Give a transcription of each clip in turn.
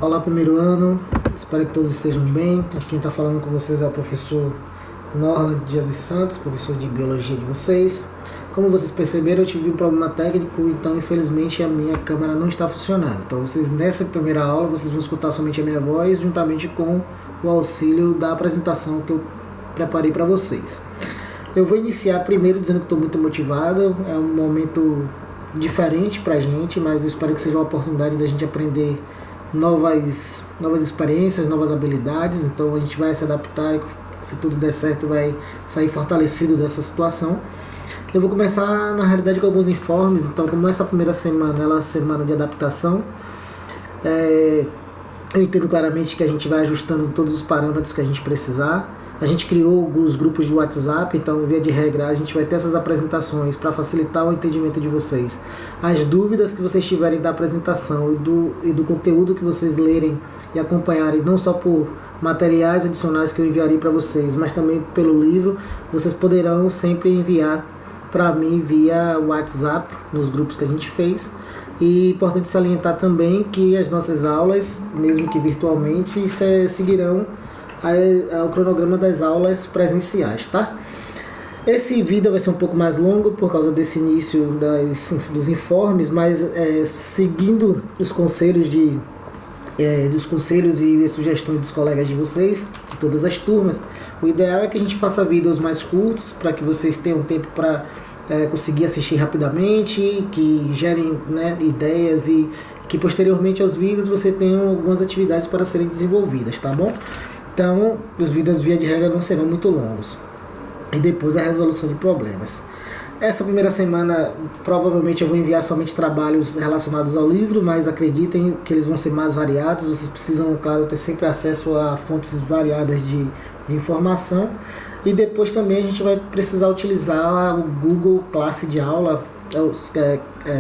Olá, primeiro ano, espero que todos estejam bem. Quem está falando com vocês é o professor Norland de Jesus Santos, professor de Biologia de vocês. Como vocês perceberam, eu tive um problema técnico, então infelizmente a minha câmera não está funcionando. Então vocês, nessa primeira aula, vocês vão escutar somente a minha voz, juntamente com o auxílio da apresentação que eu preparei para vocês. Eu vou iniciar primeiro dizendo que estou muito motivado, é um momento diferente para a gente, mas eu espero que seja uma oportunidade da gente aprender novas experiências, novas habilidades. Então a gente vai se adaptar e, se tudo der certo, vai sair fortalecido dessa situação. Eu vou começar na realidade com alguns informes. Então, como essa primeira semana ela é uma semana de adaptação, eu entendo claramente que a gente vai ajustando todos os parâmetros que a gente precisar. A gente criou os grupos de WhatsApp, então, via de regra, a gente vai ter essas apresentações para facilitar o entendimento de vocês. As dúvidas que vocês tiverem da apresentação e do conteúdo que vocês lerem e acompanharem, não só por materiais adicionais que eu enviarei para vocês, mas também pelo livro, vocês poderão sempre enviar para mim via WhatsApp, nos grupos que a gente fez. E é importante salientar também que as nossas aulas, mesmo que virtualmente, seguirão o cronograma das aulas presenciais, tá? Esse vídeo vai ser um pouco mais longo por causa desse início dos informes, mas seguindo os conselhos e sugestões dos colegas de vocês, de todas as turmas, o ideal é que a gente faça vídeos mais curtos para que vocês tenham tempo para conseguir assistir rapidamente, que gerem, ideias e que posteriormente aos vídeos você tenha algumas atividades para serem desenvolvidas, tá bom? Então, os vídeos via de regra não serão muito longos. E depois a resolução de problemas. Essa primeira semana, provavelmente eu vou enviar somente trabalhos relacionados ao livro, mas acreditem que eles vão ser mais variados. Vocês precisam, claro, ter sempre acesso a fontes variadas de informação. E depois também a gente vai precisar utilizar o Google Classe de aula,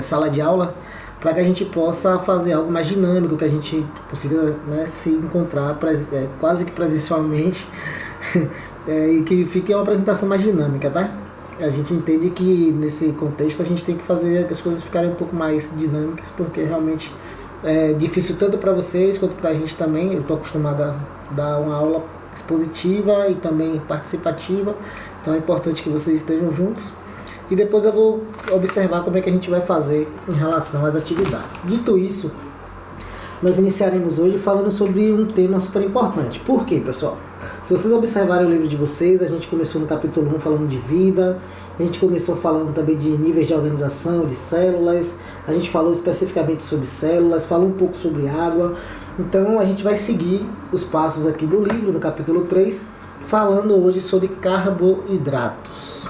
sala de aula, para que a gente possa fazer algo mais dinâmico, que a gente consiga se encontrar quase que presencialmente e que fique uma apresentação mais dinâmica, tá? A gente entende que nesse contexto a gente tem que fazer as coisas ficarem um pouco mais dinâmicas, porque realmente é difícil tanto para vocês quanto para a gente também. Eu estou acostumado a dar uma aula expositiva e também participativa, então é importante que vocês estejam juntos. E depois eu vou observar como é que a gente vai fazer em relação às atividades. Dito isso, nós iniciaremos hoje falando sobre um tema super importante. Por quê, pessoal? Se vocês observarem o livro de vocês, a gente começou no capítulo 1 falando de vida, a gente começou falando também de níveis de organização, de células, a gente falou especificamente sobre células, falou um pouco sobre água. Então a gente vai seguir os passos aqui do livro, no capítulo 3, falando hoje sobre carboidratos.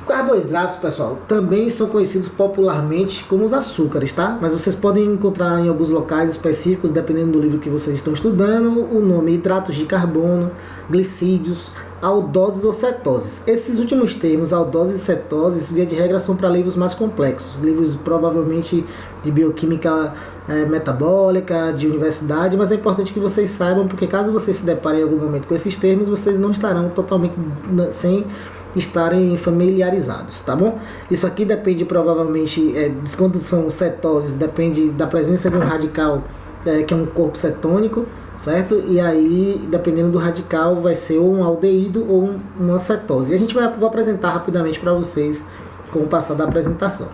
Carboidratos, pessoal, também são conhecidos popularmente como os açúcares, tá? Mas vocês podem encontrar em alguns locais específicos, dependendo do livro que vocês estão estudando, o nome hidratos de carbono, glicídios, aldoses ou cetoses. Esses últimos termos, aldoses e cetoses, via de regra, são para livros mais complexos, livros provavelmente de bioquímica metabólica, de universidade, mas é importante que vocês saibam, porque caso vocês se deparem em algum momento com esses termos, vocês não estarão totalmente sem estarem familiarizados, tá bom? Isso aqui depende provavelmente, quando são cetoses, depende da presença de um radical, que é um corpo cetônico, certo? E aí, dependendo do radical, vai ser ou um aldeído ou uma cetose. E a gente vou apresentar rapidamente para vocês com o passar da apresentação.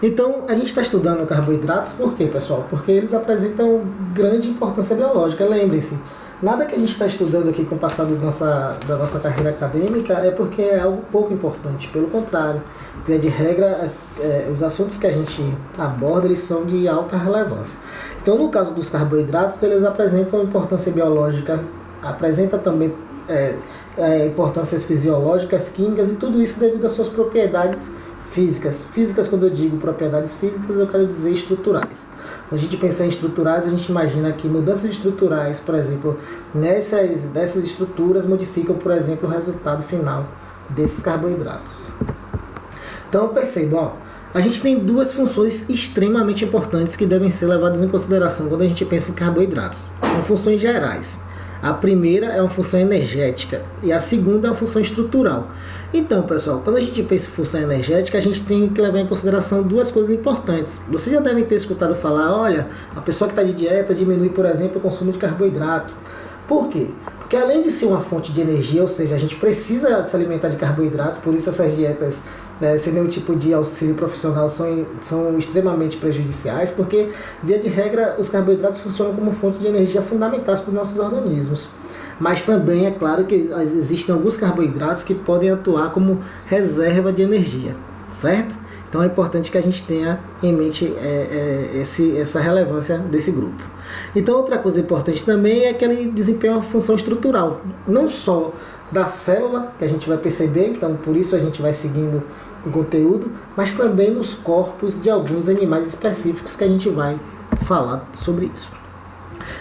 Então, a gente está estudando carboidratos, por quê, pessoal? Porque eles apresentam grande importância biológica, lembrem-se. Nada que a gente está estudando aqui com o passado da nossa carreira acadêmica é porque é algo pouco importante. Pelo contrário, via de regra, os assuntos que a gente aborda, eles são de alta relevância. Então, no caso dos carboidratos, eles apresentam importância biológica, apresentam também importâncias fisiológicas, químicas, e tudo isso devido às suas propriedades físicas. Físicas, quando eu digo propriedades físicas, eu quero dizer estruturais. Quando a gente pensa em estruturais, a gente imagina que mudanças estruturais, por exemplo, dessas estruturas modificam, por exemplo, o resultado final desses carboidratos. Então percebam, a gente tem duas funções extremamente importantes que devem ser levadas em consideração quando a gente pensa em carboidratos. São funções gerais. A primeira é uma função energética e a segunda é uma função estrutural. Então, pessoal, quando a gente pensa em função energética, a gente tem que levar em consideração duas coisas importantes. Vocês já devem ter escutado falar, olha, a pessoa que está de dieta diminui, por exemplo, o consumo de carboidrato. Por quê? Porque além de ser uma fonte de energia, ou seja, a gente precisa se alimentar de carboidratos, por isso essas dietas, sem nenhum tipo de auxílio profissional, são extremamente prejudiciais, porque, via de regra, os carboidratos funcionam como fonte de energia fundamentais para os nossos organismos. Mas também é claro que existem alguns carboidratos que podem atuar como reserva de energia, certo? Então é importante que a gente tenha em mente essa relevância desse grupo. Então outra coisa importante também é que ele desempenha uma função estrutural, não só da célula, que a gente vai perceber, então por isso a gente vai seguindo o conteúdo, mas também nos corpos de alguns animais específicos que a gente vai falar sobre isso.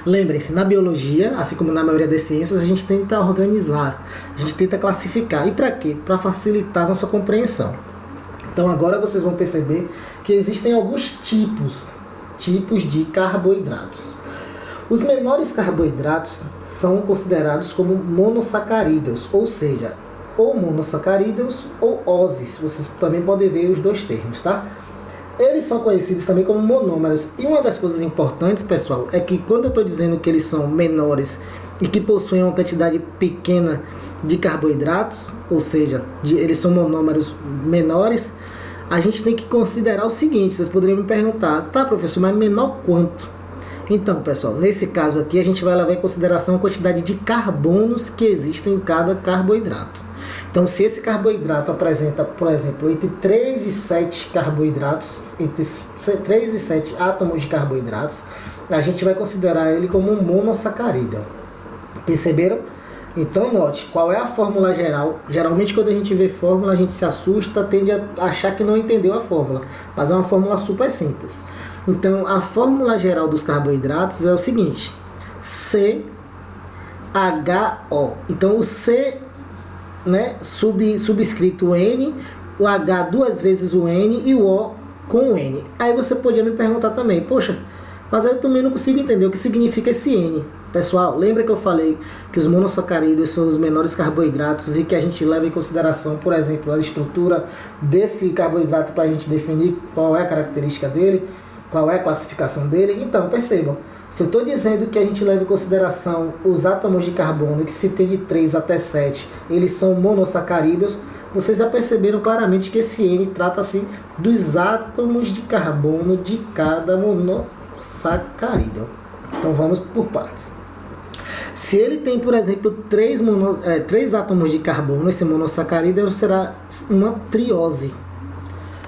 Lembrem-se, na biologia, assim como na maioria das ciências, a gente tenta organizar, a gente tenta classificar. E para quê? Para facilitar a nossa compreensão. Então agora vocês vão perceber que existem alguns tipos de carboidratos. Os menores carboidratos são considerados como monossacarídeos, ou seja, ou monossacarídeos ou OSEs. Vocês também podem ver os dois termos, tá? Eles são conhecidos também como monômeros. E uma das coisas importantes, pessoal, é que quando eu estou dizendo que eles são menores e que possuem uma quantidade pequena de carboidratos, ou seja, eles são monômeros menores, a gente tem que considerar o seguinte, vocês poderiam me perguntar, tá, professor, mas menor quanto? Então, pessoal, nesse caso aqui a gente vai levar em consideração a quantidade de carbonos que existem em cada carboidrato. Então, se esse carboidrato apresenta, por exemplo, entre 3 e 7 carboidratos, entre 3 e 7 átomos de carboidratos, a gente vai considerar ele como um monossacarídeo. Perceberam? Então, note, qual é a fórmula geral? Geralmente, quando a gente vê fórmula, a gente se assusta, tende a achar que não entendeu a fórmula. Mas é uma fórmula super simples. Então, a fórmula geral dos carboidratos é o seguinte: CHO. Então, o C, né, subscrito N, o H duas vezes o N e o O com o N. Aí você podia me perguntar também, poxa, mas aí eu também não consigo entender o que significa esse N. Pessoal, lembra que eu falei que os monossacarídeos são os menores carboidratos e que a gente leva em consideração, por exemplo, a estrutura desse carboidrato para a gente definir qual é a característica dele, qual é a classificação dele? Então, percebam, se eu estou dizendo que a gente leva em consideração os átomos de carbono, que se tem de 3 até 7, eles são monossacarídeos, vocês já perceberam claramente que esse N trata-se dos átomos de carbono de cada monossacarídeo. Então vamos por partes. Se ele tem, por exemplo, 3 átomos de carbono, esse monossacarídeo será uma triose.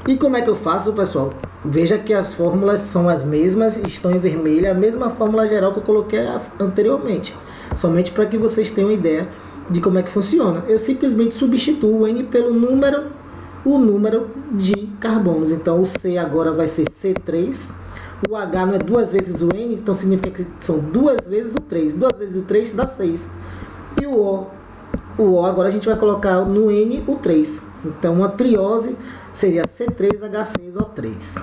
E como é que eu faço, pessoal? Veja que as fórmulas são as mesmas, estão em vermelho, a mesma fórmula geral que eu coloquei anteriormente. Somente para que vocês tenham ideia de como é que funciona. Eu simplesmente substituo o N pelo o número de carbonos. Então o C agora vai ser C3. O H não é 2 vezes o N, então significa que são 2 vezes o 3. 2 vezes o 3 dá 6. E o O agora a gente vai colocar no N o 3. Então uma triose seria C3H6O3.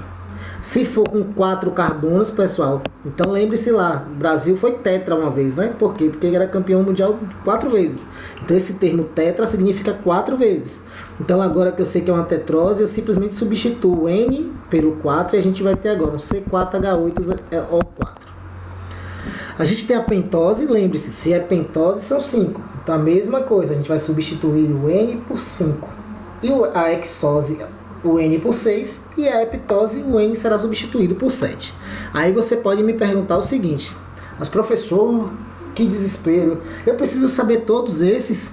Se for com 4 carbonos, pessoal, então lembre-se lá, o Brasil foi tetra uma vez, né? Por quê? Porque ele era campeão mundial 4 vezes. Então esse termo tetra significa 4 vezes. Então agora que eu sei que é uma tetrose, eu simplesmente substituo o N pelo 4 e a gente vai ter agora um C4H8O4. A gente tem a pentose, lembre-se, se é pentose são 5. Então a mesma coisa, a gente vai substituir o N por 5. E a hexose, o N por 6. E a heptose, o N será substituído por 7. Aí você pode me perguntar o seguinte: mas professor, que desespero, eu preciso saber todos esses?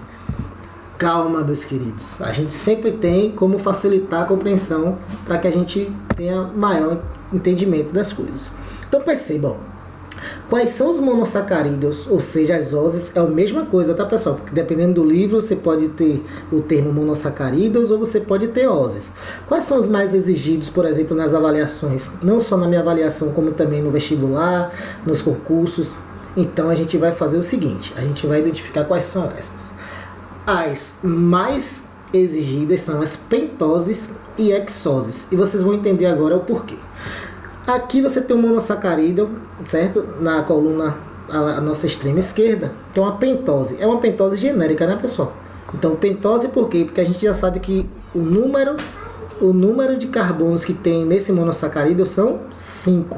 Calma, meus queridos, a gente sempre tem como facilitar a compreensão para que a gente tenha maior entendimento das coisas. Então percebam, quais são os monossacarídeos, ou seja, as oses, é a mesma coisa, tá, pessoal? Porque dependendo do livro, você pode ter o termo monossacarídeos ou você pode ter oses. Quais são os mais exigidos, por exemplo, nas avaliações? Não só na minha avaliação, como também no vestibular, nos concursos. Então a gente vai fazer o seguinte, a gente vai identificar quais são essas. As mais exigidas são as pentoses e hexoses. E vocês vão entender agora o porquê. Aqui você tem um monossacarídeo, certo? Na coluna, a nossa extrema esquerda, que é uma pentose. É uma pentose genérica, né, pessoal? Então, pentose por quê? Porque a gente já sabe que o número de carbonos que tem nesse monossacarídeo são 5.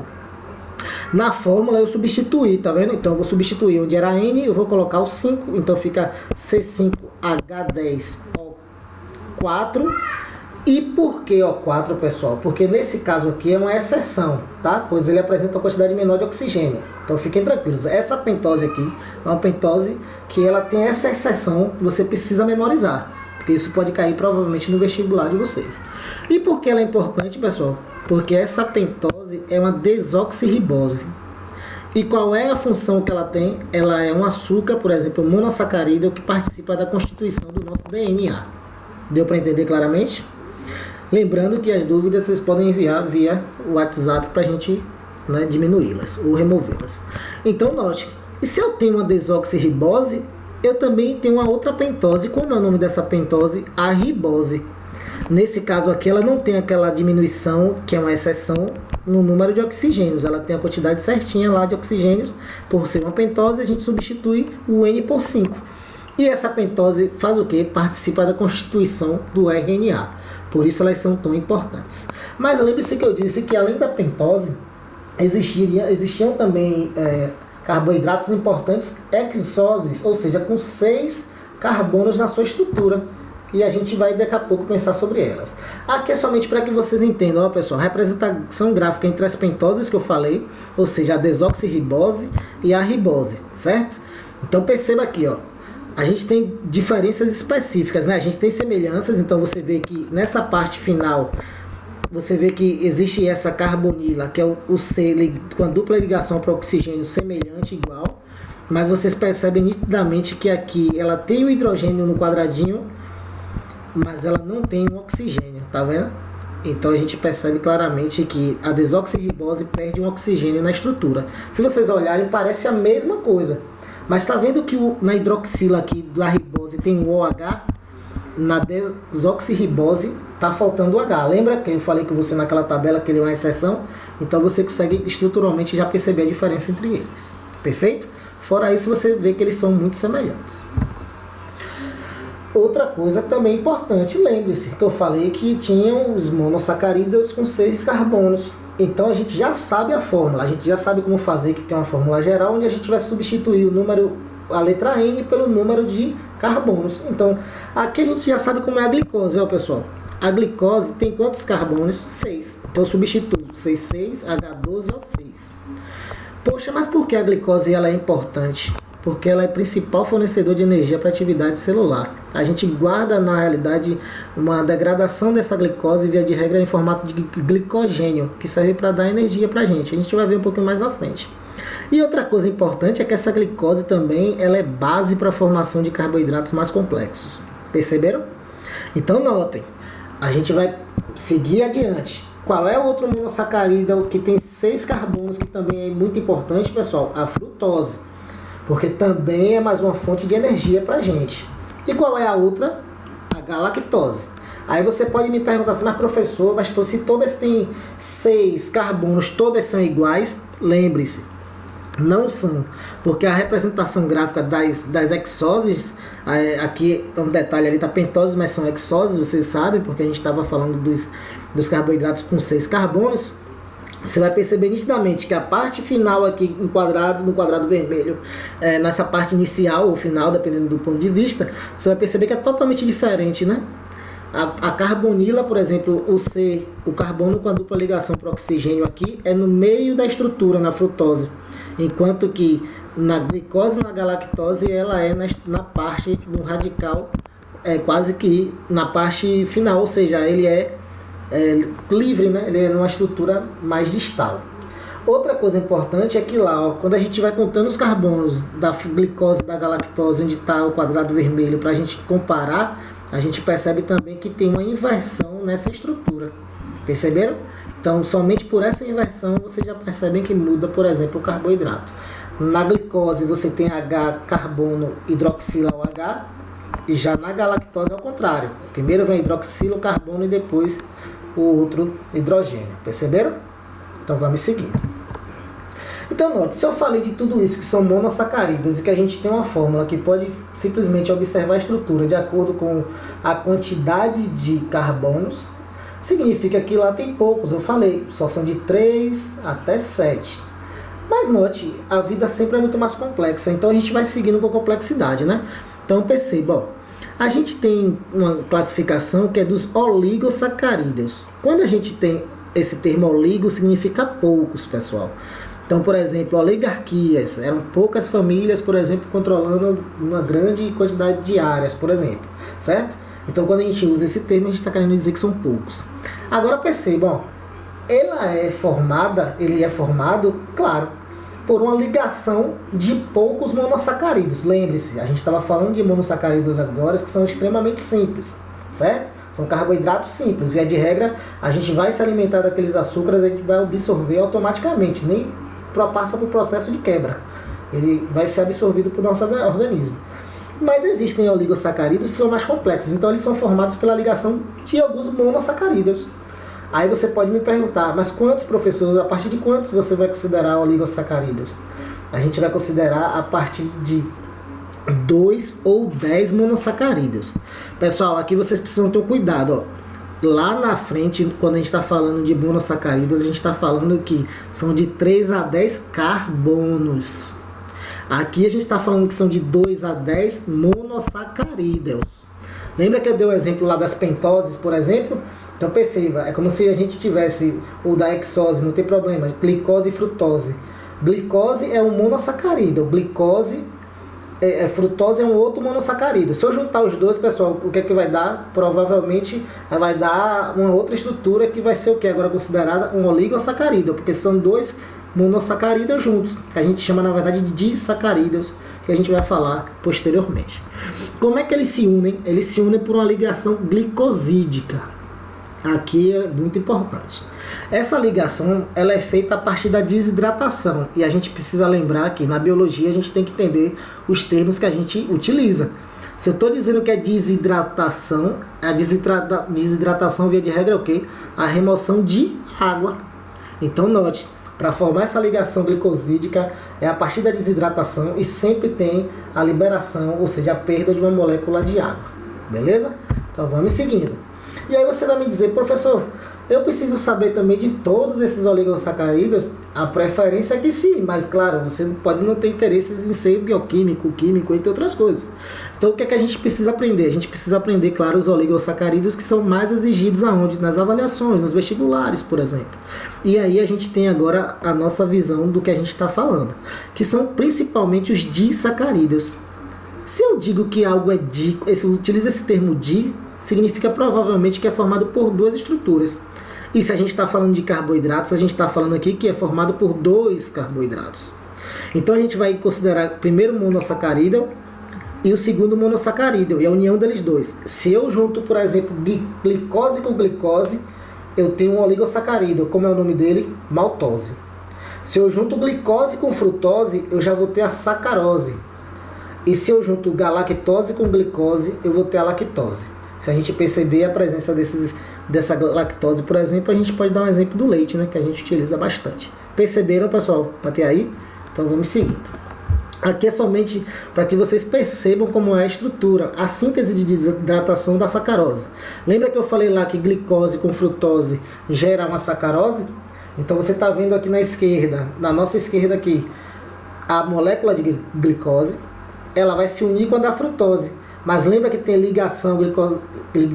Na fórmula eu substituí, tá vendo? Então eu vou substituir onde era N, eu vou colocar o 5, então fica C5H10O4. E por que O4, pessoal? Porque nesse caso aqui é uma exceção, tá? Pois ele apresenta uma quantidade menor de oxigênio. Então fiquem tranquilos. Essa pentose aqui é uma pentose que ela tem essa exceção que você precisa memorizar. Porque isso pode cair provavelmente no vestibular de vocês. E por que ela é importante, pessoal? Porque essa pentose é uma desoxirribose. E qual é a função que ela tem? Ela é um açúcar, por exemplo, monossacarídeo que participa da constituição do nosso DNA. Deu para entender claramente? Lembrando que as dúvidas vocês podem enviar via WhatsApp para a gente, né, diminuí-las ou removê-las. Então note, e se eu tenho uma desoxirribose, eu também tenho uma outra pentose. Como é o nome dessa pentose? A ribose. Nesse caso aqui ela não tem aquela diminuição, que é uma exceção, no número de oxigênios. Ela tem a quantidade certinha lá de oxigênios. Por ser uma pentose, a gente substitui o N por 5. E essa pentose faz o que? Participa da constituição do RNA. Por isso elas são tão importantes. Mas lembre-se que eu disse que além da pentose, existiam também carboidratos importantes hexoses, ou seja, com 6 carbonos na sua estrutura. E a gente vai daqui a pouco pensar sobre elas. Aqui é somente para que vocês entendam, ó, pessoal, a representação gráfica entre as pentoses que eu falei, ou seja, a desoxirribose e a ribose, certo? Então perceba aqui, ó. A gente tem diferenças específicas, né? A gente tem semelhanças, então você vê que nessa parte final, você vê que existe essa carbonila, que é o C, com a dupla ligação para o oxigênio semelhante, igual, mas vocês percebem nitidamente que aqui ela tem o hidrogênio no quadradinho, mas ela não tem o oxigênio, tá vendo? Então a gente percebe claramente que a desoxirribose perde um oxigênio na estrutura. Se vocês olharem, parece a mesma coisa. Mas está vendo que na hidroxila aqui da ribose tem um OH? Na desoxirribose está faltando o H. Lembra que eu falei com você naquela tabela que ele é uma exceção? Então você consegue estruturalmente já perceber a diferença entre eles. Perfeito? Fora isso, você vê que eles são muito semelhantes. Outra coisa também importante, lembre-se que eu falei que tinham os monossacarídeos com 6 carbonos. Então a gente já sabe a fórmula, a gente já sabe como fazer, que tem uma fórmula geral, onde a gente vai substituir o número, a letra N pelo número de carbonos. Então aqui a gente já sabe como é a glicose, ó, pessoal. A glicose tem quantos carbonos? 6. Então eu substituo C6H12O6. Poxa, mas por que a glicose ela é importante? Porque ela é o principal fornecedor de energia para a atividade celular. A gente guarda, na realidade, uma degradação dessa glicose, via de regra, em formato de glicogênio, que serve para dar energia para a gente. A gente vai ver um pouquinho mais na frente. E outra coisa importante é que essa glicose também ela é base para a formação de carboidratos mais complexos. Perceberam? Então notem, a gente vai seguir adiante. Qual é o outro monossacarídeo que tem 6 carbonos, que também é muito importante, pessoal? A frutose. Porque também é mais uma fonte de energia para a gente. E qual é a outra? A galactose. Aí você pode me perguntar assim, mas professor, mas se todas têm 6 carbonos, todas são iguais? Lembre-se, não são. Porque a representação gráfica das hexoses, aqui é um detalhe ali, tá pentose, mas são hexoses, vocês sabem, porque a gente estava falando dos carboidratos com 6 carbonos. Você vai perceber nitidamente que a parte final aqui no quadrado vermelho, nessa parte inicial ou final, dependendo do ponto de vista, você vai perceber que é totalmente diferente, né? A carbonila, por exemplo, o carbono com a dupla ligação para o oxigênio aqui é no meio da estrutura, na frutose, enquanto que na glicose e na galactose ela é na parte do radical, quase que na parte final, ou seja, ele é livre, né? Ele é numa estrutura mais distal. Outra coisa importante é que lá, ó, quando a gente vai contando os carbonos da glicose e da galactose, onde está o quadrado vermelho, para a gente comparar, a gente percebe também que tem uma inversão nessa estrutura. Perceberam? Então, somente por essa inversão, vocês já percebem que muda, por exemplo, o carboidrato. Na glicose, você tem H, carbono, hidroxila o H, e já na galactose é o contrário. Primeiro vem hidroxila, o carbono e depois o outro hidrogênio. Perceberam? Então vamos seguir. Então, note, se eu falei de tudo isso que são monossacarídeos e que a gente tem uma fórmula que pode simplesmente observar a estrutura de acordo com a quantidade de carbonos, significa que lá tem poucos, eu falei, só são de 3 até 7. Mas note, a vida sempre é muito mais complexa, então a gente vai seguindo com complexidade, né? Então perceba, ó, a gente tem uma classificação que é dos oligossacarídeos. Quando a gente tem esse termo oligo, significa poucos, pessoal. Então, por exemplo, oligarquias, eram poucas famílias, por exemplo, controlando uma grande quantidade de áreas, por exemplo, certo? Então, quando a gente usa esse termo, a gente está querendo dizer que são poucos. Agora, percebam, ele é formado, claro, por uma ligação de poucos monossacarídeos. Lembre-se, a gente estava falando de monossacarídeos agora que são extremamente simples, certo? São carboidratos simples. Via de regra, a gente vai se alimentar daqueles açúcares, a gente vai absorver automaticamente, nem passa por processo de quebra. Ele vai ser absorvido pelo nosso organismo. Mas existem oligossacarídeos que são mais complexos, então eles são formados pela ligação de alguns monossacarídeos. Aí você pode me perguntar, mas quantos, professor, a partir de quantos você vai considerar oligossacarídeos? A gente vai considerar a partir de 2 ou 10 monossacarídeos. Pessoal, aqui vocês precisam ter cuidado, ó. Lá na frente, quando a gente está falando de monossacarídeos, a gente está falando que são de 3 a 10 carbonos. Aqui a gente está falando que são de 2 a 10 monossacarídeos. Lembra que eu dei o exemplo lá das pentoses, por exemplo? Então perceba, é como se a gente tivesse o da hexose, não tem problema, glicose e frutose. Glicose é um monossacarídeo, frutose é um outro monossacarídeo. Se eu juntar os dois, pessoal, o que é que vai dar? Provavelmente vai dar uma outra estrutura que vai ser o que? Agora considerada um oligossacarídeo, porque são dois monossacarídeos juntos, que a gente chama na verdade de disacarídeos, que a gente vai falar posteriormente. Como é que eles se unem? Eles se unem por uma ligação glicosídica. Aqui é muito importante. Essa ligação ela é feita a partir da desidratação. E a gente precisa lembrar que na biologia a gente tem que entender os termos que a gente utiliza. Se eu estou dizendo que é desidratação, a desidratação via de regra é o quê? A remoção de água. Então note, para formar essa ligação glicosídica é a partir da desidratação e sempre tem a liberação, ou seja, a perda de uma molécula de água. Beleza? Então vamos seguindo. E aí você vai me dizer, professor, eu preciso saber também de todos esses oligossacarídeos? A preferência é que sim, mas claro, você pode não ter interesses em ser bioquímico, químico, entre outras coisas. Então o que é que a gente precisa aprender? A gente precisa aprender, claro, os oligossacarídeos que são mais exigidos aonde? Nas avaliações, nos vestibulares, por exemplo. E aí a gente tem agora a nossa visão do que a gente está falando, que são principalmente os disacarídeos. Se eu digo que algo é utiliza esse termo di, significa provavelmente que é formado por duas estruturas. E se a gente está falando de carboidratos, a gente está falando aqui que é formado por 2 carboidratos. Então a gente vai considerar o primeiro monossacarídeo e o segundo monossacarídeo, e a união deles dois. Se eu junto, por exemplo, glicose com glicose, eu tenho um oligossacarídeo. Como é o nome dele? Maltose. Se eu junto glicose com frutose, eu já vou ter a sacarose. E se eu junto galactose com glicose, eu vou ter a lactose. Se a gente perceber a presença dessa lactose, por exemplo, a gente pode dar um exemplo do leite, né, que a gente utiliza bastante. Perceberam, pessoal? Até aí? Então vamos seguindo. Aqui é somente para que vocês percebam como é a estrutura, a síntese de desidratação da sacarose. Lembra que eu falei lá que glicose com frutose gera uma sacarose? Então você está vendo aqui na esquerda, na nossa esquerda aqui, a molécula de glicose, ela vai se unir com a da frutose. Mas lembra que tem ligação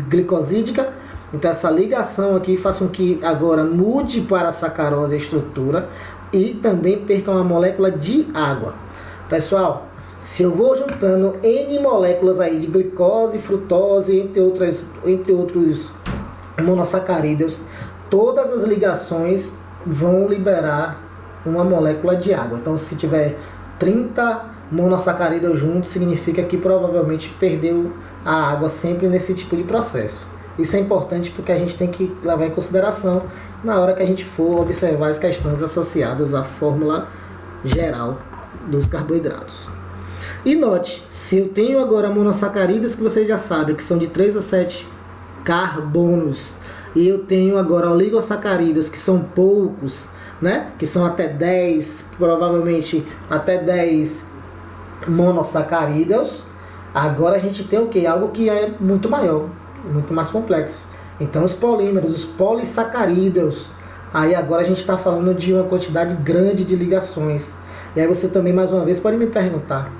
glicosídica? Então essa ligação aqui faz com que agora mude para a sacarose a estrutura e também perca uma molécula de água. Pessoal, se eu vou juntando N moléculas aí de glicose, frutose, entre outros monossacarídeos, todas as ligações vão liberar uma molécula de água. Então se tiver 30 monossacarídeos juntos, significa que provavelmente perdeu a água sempre nesse tipo de processo. Isso é importante porque a gente tem que levar em consideração na hora que a gente for observar as questões associadas à fórmula geral dos carboidratos. E note, se eu tenho agora monossacarídeos que vocês já sabem que são de 3 a 7 carbonos, e eu tenho agora oligossacarídeos que são poucos, né? Que são até 10, provavelmente até 10 monossacarídeos. Agora a gente tem o que? Algo que é muito maior, muito mais complexo. Então os polímeros, os polissacarídeos, aí agora a gente está falando de uma quantidade grande de ligações. E aí você também, mais uma vez, pode me perguntar: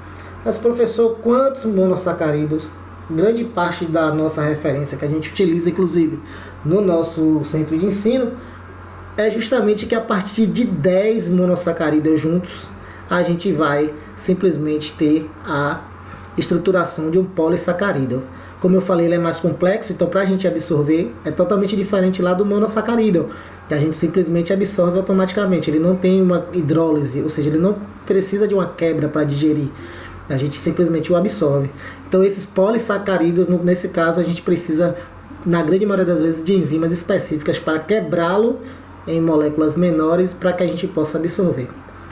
mas professor, quantos monossacarídeos? Grande parte da nossa referência que a gente utiliza, inclusive, no nosso centro de ensino, é justamente que a partir de 10 monossacarídeos juntos, a gente vai simplesmente ter a estruturação de um polissacarídeo. Como eu falei, ele é mais complexo, então para a gente absorver é totalmente diferente lá do monossacarídeo, que a gente simplesmente absorve automaticamente. Ele não tem uma hidrólise, ou seja, ele não precisa de uma quebra para digerir. A gente simplesmente o absorve. Então esses polissacarídeos, nesse caso, a gente precisa, na grande maioria das vezes, de enzimas específicas para quebrá-lo em moléculas menores para que a gente possa absorver.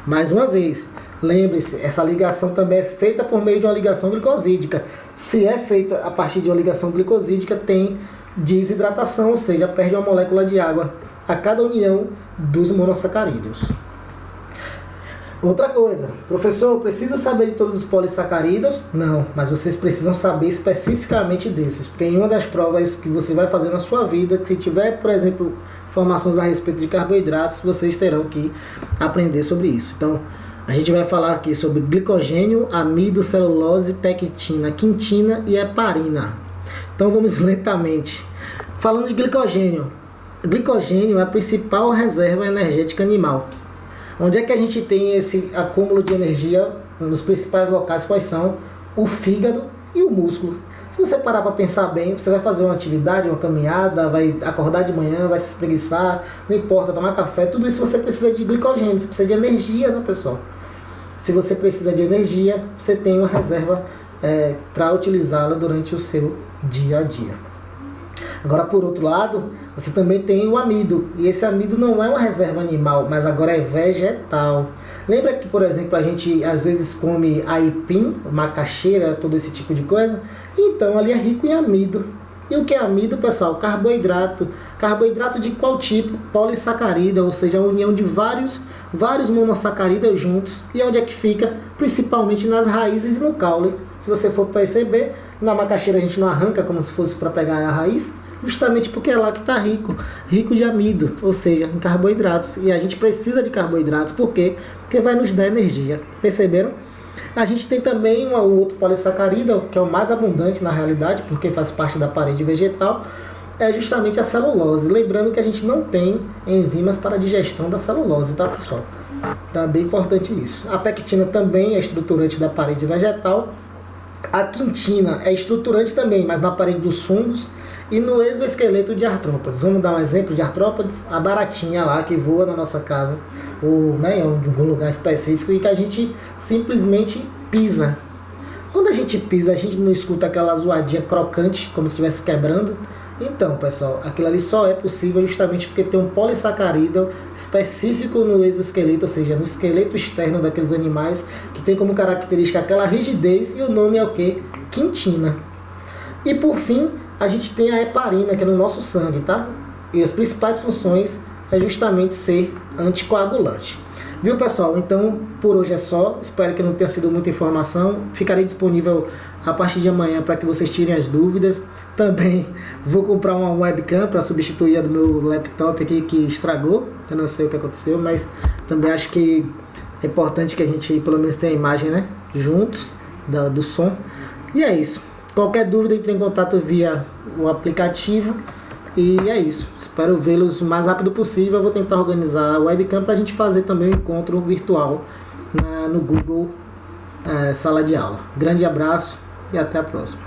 Mais uma vez, lembre-se, essa ligação também é feita por meio de uma ligação glicosídica. Se é feita a partir de uma ligação glicosídica, tem desidratação, ou seja, perde uma molécula de água a cada união dos monossacarídeos. Outra coisa, professor, preciso saber de todos os polissacarídeos? Não, mas vocês precisam saber especificamente desses, porque em uma das provas que você vai fazer na sua vida, se tiver, por exemplo, informações a respeito de carboidratos, vocês terão que aprender sobre isso. Então, a gente vai falar aqui sobre glicogênio, amido, celulose, pectina, quintina e heparina. Então, vamos lentamente. Falando de glicogênio. Glicogênio é a principal reserva energética animal. Onde é que a gente tem esse acúmulo de energia? Nos principais locais, quais são? O fígado e o músculo. Se você parar para pensar bem, você vai fazer uma atividade, uma caminhada, vai acordar de manhã, vai se espreguiçar, não importa, tomar café, tudo isso você precisa de glicogênio, você precisa de energia, né, pessoal? Se você precisa de energia, você tem uma reserva para utilizá-la durante o seu dia a dia. Agora, por outro lado, você também tem o amido. E esse amido não é uma reserva animal, mas agora é vegetal. Lembra que, por exemplo, a gente às vezes come aipim, macaxeira, todo esse tipo de coisa? Então, ali é rico em amido. E o que é amido, pessoal? Carboidrato. Carboidrato de qual tipo? Polissacarídeo, ou seja, a união de vários monossacarídeos juntos. E onde é que fica? Principalmente nas raízes e no caule. Se você for perceber, na macaxeira a gente não arranca como se fosse para pegar a raiz, justamente porque é lá que está rico de amido, ou seja, em carboidratos. E a gente precisa de carboidratos, por quê? Porque vai nos dar energia. Perceberam? A gente tem também um outro polissacarídeo, que é o mais abundante na realidade, porque faz parte da parede vegetal, é justamente a celulose. Lembrando que a gente não tem enzimas para a digestão da celulose, tá, pessoal? Então é bem importante isso. A pectina também é estruturante da parede vegetal. A quintina é estruturante também, mas na parede dos fungos e no exoesqueleto de artrópodes. Vamos dar um exemplo de artrópodes? A baratinha lá que voa na nossa casa, ou em algum lugar específico, e que a gente simplesmente pisa. Quando a gente pisa, a gente não escuta aquela zoadinha crocante, como se estivesse quebrando. Então, pessoal, aquilo ali só é possível justamente porque tem um polissacarídeo específico no exoesqueleto, ou seja, no esqueleto externo daqueles animais, que tem como característica aquela rigidez, e o nome é o que? Quintina. E por fim, a gente tem a heparina, que é no nosso sangue, tá? E as principais funções é justamente ser anticoagulante. Viu, pessoal? Então, por hoje é só. Espero que não tenha sido muita informação. Ficarei disponível a partir de amanhã para que vocês tirem as dúvidas. Também vou comprar uma webcam para substituir a do meu laptop aqui que estragou. Eu não sei o que aconteceu, mas também acho que é importante que a gente pelo menos tenha a imagem, né, juntos do som. E é isso. Qualquer dúvida, entre em contato via o aplicativo. E é isso. Espero vê-los o mais rápido possível. Eu vou tentar organizar a webcam para a gente fazer também um encontro virtual no Google Sala de Aula. Grande abraço e até a próxima.